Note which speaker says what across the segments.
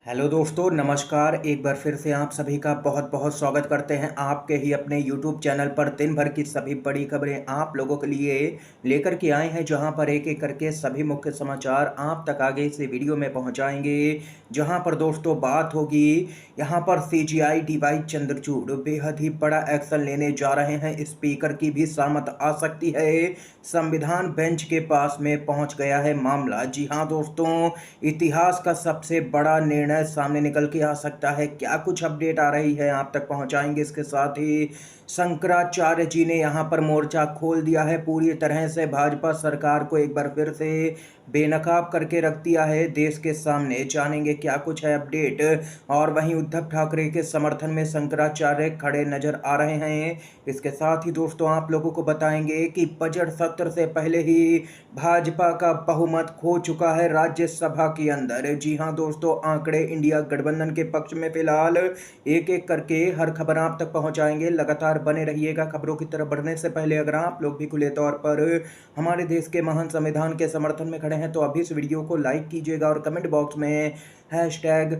Speaker 1: Hello दोस्तों, नमस्कार। एक बार फिर से आप सभी का बहुत बहुत स्वागत करते हैं आपके ही अपने यूट्यूब चैनल पर। दिन भर की सभी बड़ी खबरें आप लोगों के लिए लेकर के आए हैं, जहां पर एक एक करके सभी मुख्य समाचार आप तक आगे इस वीडियो में पहुंचाएंगे। जहां पर दोस्तों बात होगी, यहां पर सीजीआई डीवाई चंद्रचूड़ बेहद ही बड़ा एक्शन लेने जा रहे हैं। स्पीकर की भी सहमत आ सकती है। संविधान बेंच के पास में पहुंच गया है मामला। जी हां दोस्तों, इतिहास का सबसे बड़ा निर्णय सामने निकल के आ सकता है। क्या कुछ अपडेट आ रही है आप तक पहुंचाएंगे। इसके साथ ही शंकराचार्य जी ने यहां पर मोर्चा खोल दिया है पूरी तरह से। भाजपा सरकार को एक बार फिर से बेनकाब करके रख दिया है देश के सामने। जानेंगे क्या कुछ है अपडेट। और वहीं उद्धव ठाकरे के समर्थन में शंकराचार्य खड़े नजर आ रहे हैं। इसके साथ ही दोस्तों आप लोगों को बताएंगे कि बजट सत्र से पहले ही भाजपा का बहुमत खो चुका है राज्यसभा के अंदर। जी हां दोस्तों, आंकड़े इंडिया गठबंधन के पक्ष में फिलहाल एक एक करके हर खबर आप तक पहुंचाएंगे। लगातार बने रहिएगा। खबरों की तरफ बढ़ने से पहले अगर आप लोग भी खुले तौर पर हमारे देश के महान संविधान के समर्थन में खड़े हैं तो अभी इस वीडियो को लाइक कीजिएगा और कमेंट बॉक्स में हैशटैग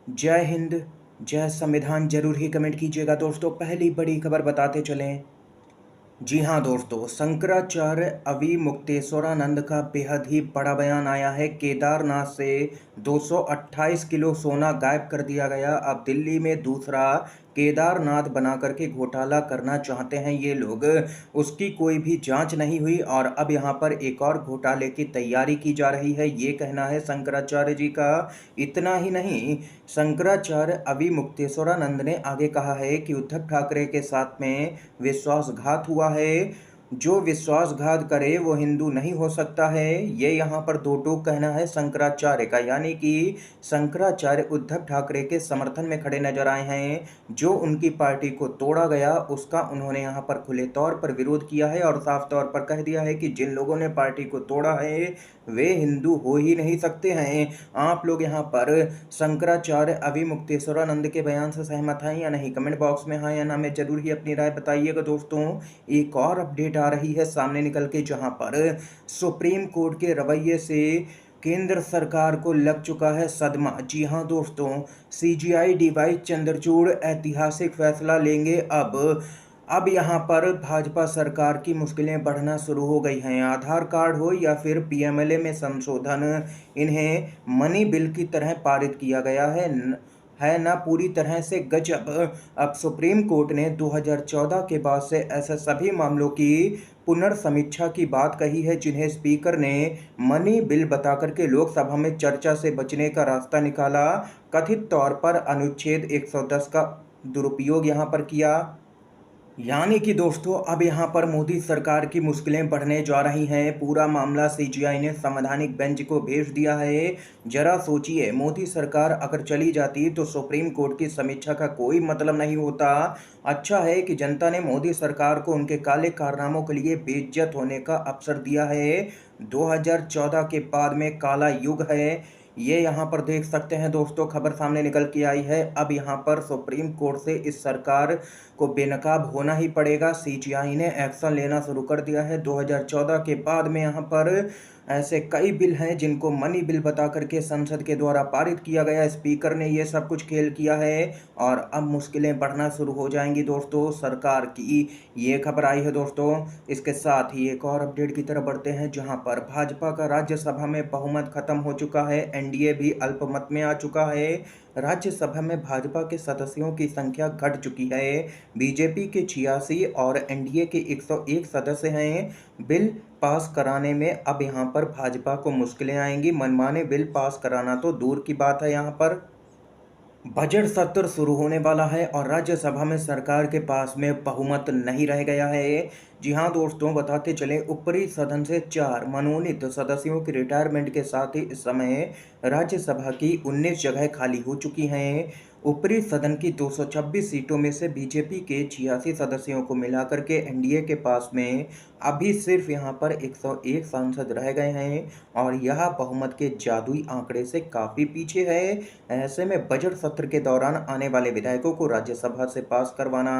Speaker 1: जय हिंद जय संविधान जरूर ही कमेंट कीजिएगा। दोस्तों पहली बड़ी खबर बताते चलें। जी हाँ दोस्तों, शंकराचार्य अवि मुक्तेश्वरानंद का बेहद ही बड़ा बयान आया है। केदारनाथ से 228 किलो सोना गायब कर दिया गया। अब दिल्ली में दूसरा केदारनाथ बना करके घोटाला करना चाहते हैं ये लोग। उसकी कोई भी जांच नहीं हुई और अब यहाँ पर एक और घोटाले की तैयारी की जा रही है, ये कहना है शंकराचार्य जी का। इतना ही नहीं, शंकराचार्य अवि मुक्तेश्वरानंद ने आगे कहा है कि उद्धव ठाकरे के साथ में विश्वासघात हुआ है। जो विश्वासघात करे वो हिंदू नहीं हो सकता है। ये यहाँ पर दो टूक कहना है शंकराचार्य का, यानी कि शंकराचार्य उद्धव ठाकरे के समर्थन में खड़े नजर आए हैं। जो उनकी पार्टी को तोड़ा गया उसका उन्होंने यहाँ पर खुले तौर पर विरोध किया है और साफ तौर पर कह दिया है कि जिन लोगों ने पार्टी को तोड़ा है वे हिंदू हो ही नहीं सकते हैं। आप लोग यहाँ पर शंकराचार्य अवि मुक्तेश्वरानंद के बयान से सहमत हैं या नहीं, कमेंट बॉक्स में हाँ या ना में जरूर ही अपनी राय बताइएगा। दोस्तों एक और अपडेट आ रही है सामने निकल के, जहां पर सुप्रीम कोर्ट के रवैये से केंद्र सरकार को लग चुका है सदमा। जी हां दोस्तों, सीजीआई डीवाई चंद्रचूड़ ऐतिहासिक फैसला लेंगे। अब यहाँ पर भाजपा सरकार की मुश्किलें बढ़ना शुरू हो गई हैं। आधार कार्ड हो या फिर पीएमएलए में संशोधन, इन्हें मनी बिल की तरह पारित किया गया है ना पूरी तरह से गजब। अब सुप्रीम कोर्ट ने 2014 के बाद से ऐसे सभी मामलों की पुनर्समीक्षा की बात कही है जिन्हें स्पीकर ने मनी बिल बताकर के लोकसभा में चर्चा से बचने का रास्ता निकाला। कथित तौर पर अनुच्छेद 110 का दुरुपयोग यहाँ पर किया। यानी कि दोस्तों अब यहाँ पर मोदी सरकार की मुश्किलें बढ़ने जा रही हैं। पूरा मामला सीजीआई ने संवैधानिक बेंच को भेज दिया है। जरा सोचिए, मोदी सरकार अगर चली जाती तो सुप्रीम कोर्ट की समीक्षा का कोई मतलब नहीं होता। अच्छा है कि जनता ने मोदी सरकार को उनके काले कारनामों के लिए बेइज्जत होने का अवसर दिया है। 2014 के बाद में काला युग है, ये यहाँ पर देख सकते हैं दोस्तों। खबर सामने निकल के आई है। अब यहाँ पर सुप्रीम कोर्ट से इस सरकार को बेनकाब होना ही पड़ेगा। सीजीआई ने एक्शन लेना शुरू कर दिया है। 2014 के बाद में यहाँ पर ऐसे कई बिल हैं जिनको मनी बिल बता करके संसद के द्वारा पारित किया गया। स्पीकर ने ये सब कुछ खेल किया है और अब मुश्किलें बढ़ना शुरू हो जाएंगी दोस्तों सरकार की। ये खबर आई है दोस्तों। इसके साथ ही एक और अपडेट की तरफ बढ़ते हैं, जहां पर भाजपा का राज्यसभा में बहुमत खत्म हो चुका है। एनडीए भी अल्पमत में आ चुका है। राज्यसभा में भाजपा के सदस्यों की संख्या घट चुकी है। बीजेपी के 86 और एनडीए के 101 सदस्य हैं। बिल पास कराने में अब यहाँ पर भाजपा को मुश्किलें आएंगी। मनमाने बिल पास कराना तो दूर की बात है। यहाँ पर बजट सत्र शुरू होने वाला है और राज्यसभा में सरकार के पास में बहुमत नहीं रह गया है। जी हां दोस्तों, बताते चलें, ऊपरी सदन से 4 मनोनीत सदस्यों की रिटायरमेंट के साथ ही इस समय राज्यसभा की 19 जगह खाली हो चुकी हैं। ऊपरी सदन की 226 सीटों में से बीजेपी के 86 सदस्यों को मिलाकर के एनडीए के पास में अभी सिर्फ यहां पर 101 सांसद रह गए हैं और यह बहुमत के जादुई आंकड़े से काफ़ी पीछे है। ऐसे में बजट सत्र के दौरान आने वाले विधायकों को राज्यसभा से पास करवाना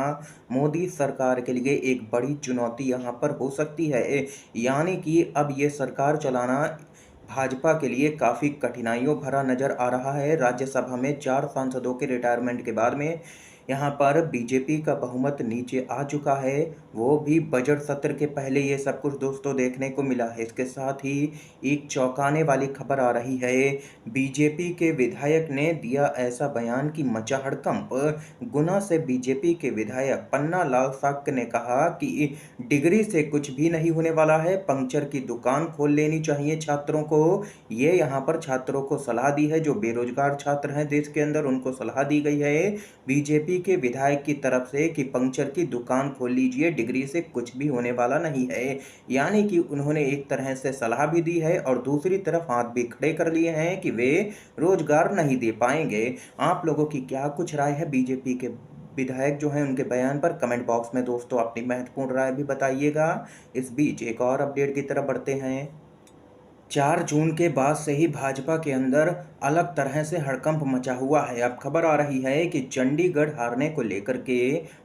Speaker 1: मोदी सरकार के लिए एक बड़ी चुनौती यहाँ पर हो सकती है। यानी कि अब ये सरकार चलाना भाजपा के लिए काफ़ी कठिनाइयों भरा नज़र आ रहा है। राज्यसभा में 4 सांसदों के रिटायरमेंट के बाद में यहाँ पर बीजेपी का बहुमत नीचे आ चुका है, वो भी बजट सत्र के पहले ये सब कुछ दोस्तों देखने को मिला है। इसके साथ ही एक चौंकाने वाली खबर आ रही है, बीजेपी के विधायक ने दिया ऐसा बयान कि मचा हड़कंप। गुना से बीजेपी के विधायक पन्ना लाल साक्य ने कहा कि डिग्री से कुछ भी नहीं होने वाला है, पंक्चर की दुकान खोल लेनी चाहिए छात्रों को। ये यहाँ पर छात्रों को सलाह दी है, जो बेरोजगार छात्र हैं देश के अंदर, उनको सलाह दी गई है बीजेपी के विधायक की तरफ से कि पंक्चर की दुकान खोल लीजिए, डिग्री से कुछ भी होने वाला नहीं है। यानी कि उन्होंने एक तरह से सलाह भी दी है और दूसरी तरफ हाथ भी खड़े कर लिए हैं कि वे रोजगार नहीं दे पाएंगे। आप लोगों की क्या कुछ राय है बीजेपी के विधायक जो हैं उनके बयान पर? कमेंट बॉक्स में दोस्तों अपनी महत्वपूर्ण राय भी बताइएगा। इस बीच एक और अपडेट की तरफ बढ़ते हैं। 4 जून के बाद से ही भाजपा के अंदर अलग तरह से हड़कंप मचा हुआ है। अब खबर आ रही है कि चंडीगढ़ हारने को लेकर के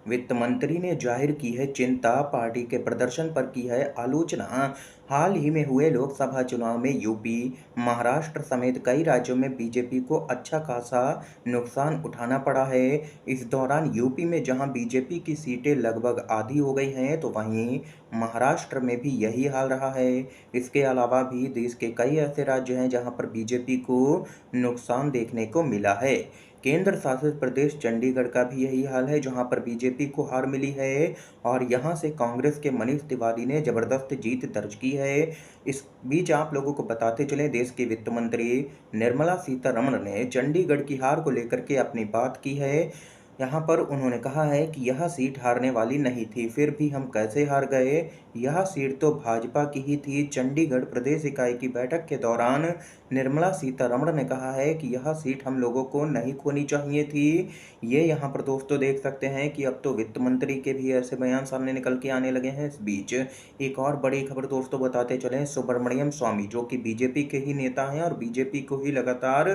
Speaker 1: वित्त मंत्री ने जाहिर की है चिंता, पार्टी के प्रदर्शन पर की है आलोचना। हाल ही में हुए लोकसभा चुनाव में यूपी, महाराष्ट्र समेत कई राज्यों में बीजेपी को अच्छा खासा नुकसान उठाना पड़ा है। इस दौरान यूपी में जहां बीजेपी की सीटें लगभग आधी हो गई हैं, तो वहीं महाराष्ट्र में भी यही हाल रहा है। इसके अलावा भी देश के कई ऐसे राज्य हैं जहां पर बीजेपी को नुकसान देखने को मिला है। केंद्र शासित प्रदेश चंडीगढ़ का भी यही हाल है, जहां पर बीजेपी को हार मिली है और यहां से कांग्रेस के मनीष तिवारी ने जबरदस्त जीत दर्ज की है। इस बीच आप लोगों को बताते चले, देश की वित्त मंत्री निर्मला सीतारमण ने चंडीगढ़ की हार को लेकर के अपनी बात की है। यहाँ पर उन्होंने कहा है कि यह सीट हारने वाली नहीं थी, फिर भी हम कैसे हार गए? यह सीट तो भाजपा की ही थी। चंडीगढ़ प्रदेश इकाई की बैठक के दौरान निर्मला सीतारमण ने कहा है कि यह सीट हम लोगों को नहीं खोनी चाहिए थी। ये यहाँ पर दोस्तों देख सकते हैं कि अब तो वित्त मंत्री के भी ऐसे बयान सामने निकल के आने लगे हैं। इस बीच एक और बड़ी खबर दोस्तों बताते चले, सुब्रमण्यम स्वामी जो कि बीजेपी के ही नेता हैं और बीजेपी को ही लगातार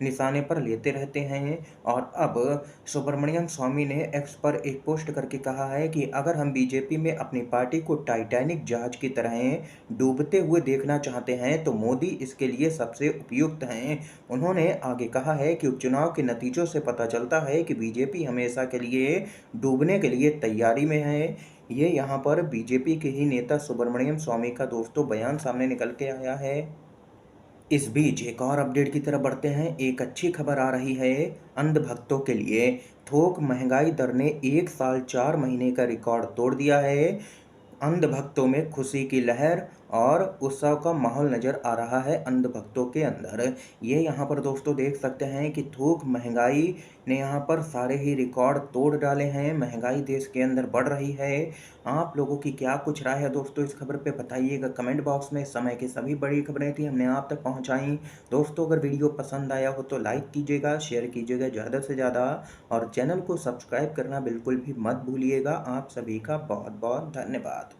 Speaker 1: निशाने पर लेते रहते हैं, और अब सुब्रमण्यम स्वामी ने एक्स पर एक पोस्ट करके कहा है कि अगर हम बीजेपी में अपनी पार्टी को टाइटैनिक जहाज की तरह डूबते हुए देखना चाहते हैं तो मोदी इसके लिए सबसे उपयुक्त हैं। उन्होंने आगे कहा है कि उपचुनाव के नतीजों से पता चलता है कि बीजेपी हमेशा के लिए डूबने के लिए तैयारी में है। ये यहाँ पर बीजेपी के ही नेता सुब्रमण्यम स्वामी का दोस्तों बयान सामने निकल के आया है। इस बीच एक और अपडेट की तरफ बढ़ते हैं। एक अच्छी खबर आ रही है अंधभक्तों के लिए। थोक महंगाई दर ने 1 साल 4 महीने का रिकॉर्ड तोड़ दिया है। अंधभक्तों में खुशी की लहर और उत्सव का माहौल नज़र आ रहा है अंधभक्तों के अंदर। ये यहाँ पर दोस्तों देख सकते हैं कि थोक महंगाई ने यहाँ पर सारे ही रिकॉर्ड तोड़ डाले हैं। महंगाई देश के अंदर बढ़ रही है। आप लोगों की क्या कुछ राय है दोस्तों इस खबर पे बताइएगा कमेंट बॉक्स में। इस समय की सभी बड़ी खबरें थी हमने आप तक पहुँचाई। दोस्तों अगर वीडियो पसंद आया हो तो लाइक कीजिएगा, शेयर कीजिएगा ज़्यादा से ज़्यादा, और चैनल को सब्सक्राइब करना बिल्कुल भी मत भूलिएगा। आप सभी का बहुत बहुत धन्यवाद।